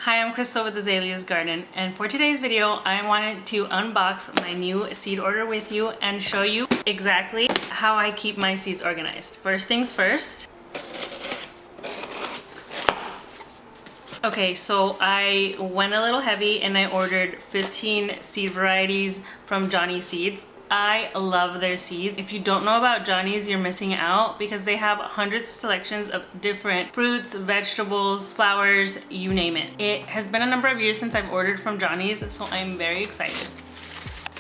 Hi, I'm Crystal with Azalea's Garden, and for today's video I wanted to unbox my new seed order with you and show you exactly how I keep my seeds organized. First things first. Okay, so I went a little heavy and I ordered 15 seed varieties from Johnny Seeds. I love their seeds. If you don't know about Johnny's, you're missing out because they have hundreds of selections of different fruits, vegetables, flowers, you name it. It has been a number of years since I've ordered from Johnny's, so I'm very excited.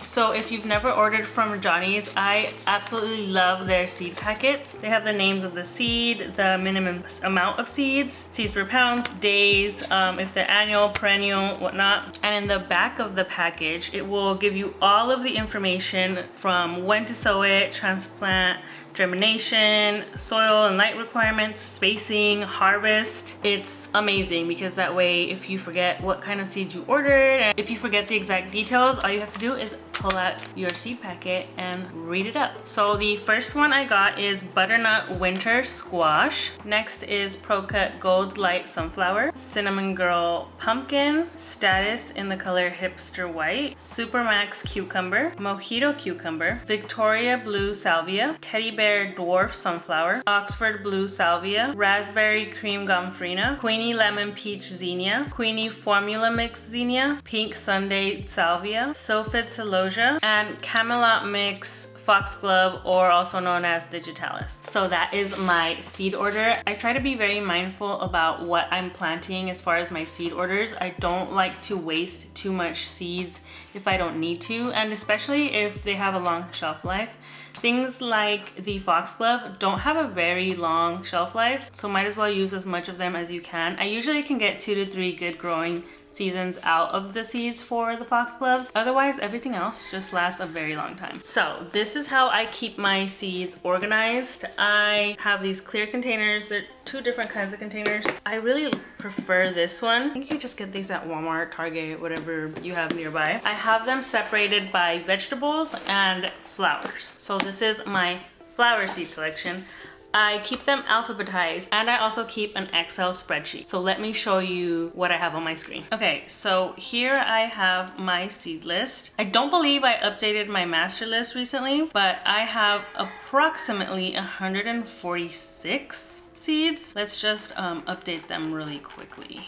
So if you've never ordered from Johnny's, I absolutely love their seed packets. They have the names of the seed, the minimum amount of seeds per pounds, days, if they're annual, perennial, whatnot. And in the back of the package, it will give you all of the information from when to sow it, transplant, germination, soil and light requirements, spacing, harvest. It's amazing because that way if you forget what kind of seeds you ordered and if you forget the exact details, all you have to do is pull out your seed packet and read it up. So the first one I got is Butternut Winter Squash. Next is ProCut Gold Light Sunflower, Cinnamon Girl Pumpkin, Status in the color Hipster White, Supermax Cucumber, Mojito Cucumber, Victoria Blue Salvia, Teddy Bear Dwarf Sunflower, Oxford Blue Salvia, Raspberry Cream Gomphrena, Queenie Lemon Peach Zinnia, Queenie Formula Mix Zinnia, Pink Sunday Salvia, Sylphid Celosia, and Camelot Mix Foxglove, or also known as Digitalis. So that is my seed order. I try to be very mindful about what I'm planting as far as my seed orders. I don't like to waste too much seeds if I don't need to, and especially if they have a long shelf life. Things like the foxglove don't have a very long shelf life, so might as well use as much of them as you can. I usually can get 2 to 3 good growing seasons out of the seeds for the foxgloves. Otherwise, everything else just lasts a very long time. So this is how I keep my seeds organized. I have these clear containers. They're 2 different kinds of containers. I really prefer this one. I think you just get these at Walmart, Target, whatever you have nearby. I have them separated by vegetables and flowers. So this is my flower seed collection. I keep them alphabetized, and I also keep an Excel spreadsheet. So let me show you what I have on my screen. Okay, so here I have my seed list. I don't believe I updated my master list recently, but I have approximately 146 seeds. Let's just update them really quickly.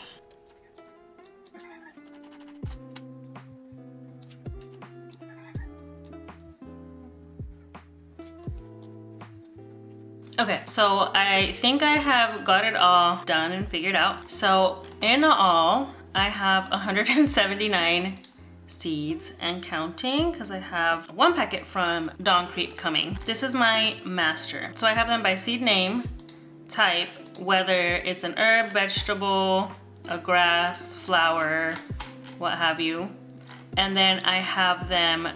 Okay, so I think I have got it all done and figured out. So in all, I have 179 seeds and counting because I have 1 packet from Dawn Creek coming. This is my master. So I have them by seed name, type, whether it's an herb, vegetable, a grass, flower, what have you. And then I have them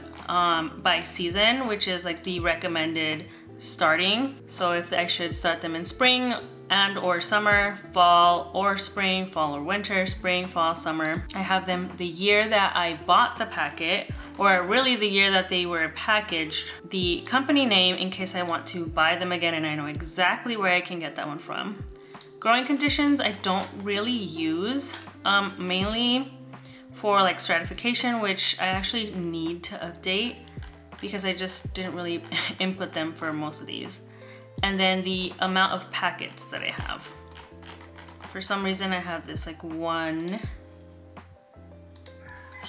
by season, which is like the recommended starting. So if I should start them in spring and or summer, fall or spring, fall or winter, spring, fall, summer. I have them the year that I bought the packet, or really the year that they were packaged, the company name in case I want to buy them again and I know exactly where I can get that one from. Growing conditions I don't really use, mainly for like stratification, which I actually need to update because I just didn't really input them for most of these. And then the amount of packets that I have. For some reason I have this like 1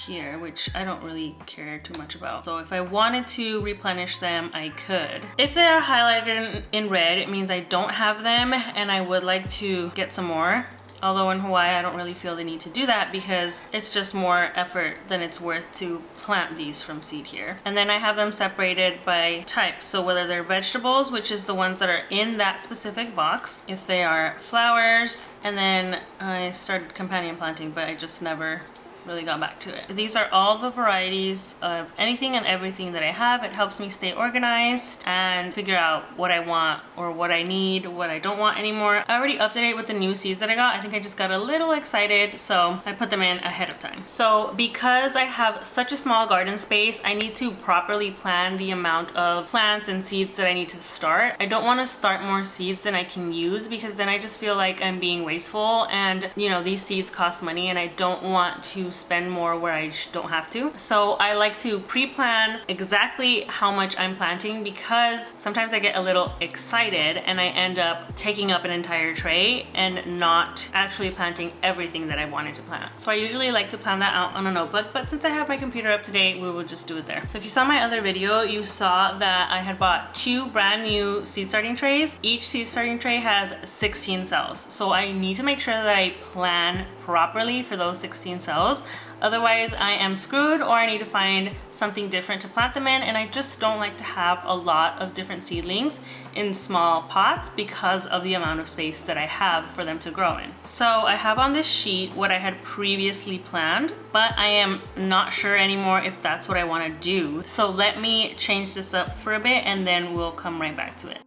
here, which I don't really care too much about. So if I wanted to replenish them, I could. If they are highlighted in red, it means I don't have them and I would like to get some more. Although in Hawaii, I don't really feel the need to do that because it's just more effort than it's worth to plant these from seed here. And then I have them separated by type. So whether they're vegetables, which is the ones that are in that specific box, if they are flowers, and then I started companion planting, but I just never really got back to it. These are all the varieties of anything and everything that I have. It helps me stay organized and figure out what I want or what I need, what I don't want anymore. I already updated with the new seeds that I got. I think I just got a little excited, so I put them in ahead of time. So because I have such a small garden space, I need to properly plan the amount of plants and seeds that I need to start. I don't want to start more seeds than I can use, because then I just feel like I'm being wasteful, and you know, these seeds cost money and I don't want to spend more where I don't have to. So I like to pre-plan exactly how much I'm planting, because sometimes I get a little excited and I end up taking up an entire tray and not actually planting everything that I wanted to plant. So I usually like to plan that out on a notebook, but since I have my computer up to date, we will just do it there. So if you saw my other video, you saw that I had bought 2 brand new seed starting trays. Each seed starting tray has 16 cells. So I need to make sure that I plan properly for those 16 cells. Otherwise I am screwed, or I need to find something different to plant them in, and I just don't like to have a lot of different seedlings in small pots because of the amount of space that I have for them to grow in. So I have on this sheet what I had previously planned, but I am not sure anymore if that's what I want to do. So let me change this up for a bit and then we'll come right back to it.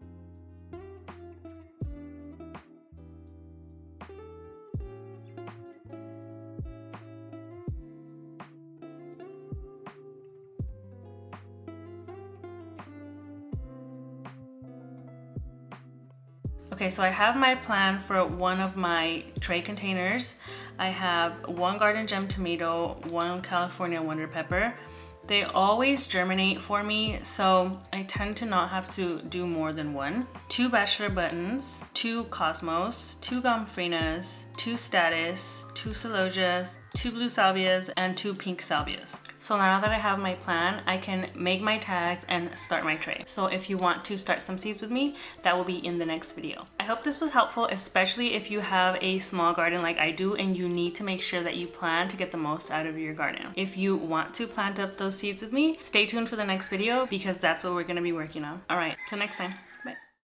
Okay, so I have my plan for one of my tray containers. I have 1 garden gem tomato, 1 California wonder pepper. They always germinate for me, so I tend to not have to do more than 1. 2 bachelor buttons, 2 cosmos, 2 gomphrenias, 2 status, 2 celosias, 2 blue salvias, and 2 pink salvias. So now that I have my plan, I can make my tags and start my tray. So if you want to start some seeds with me, that will be in the next video. I hope this was helpful, especially if you have a small garden like I do and you need to make sure that you plan to get the most out of your garden. If you want to plant up those seeds with me, stay tuned for the next video, because that's what we're going to be working on. All right, till next time.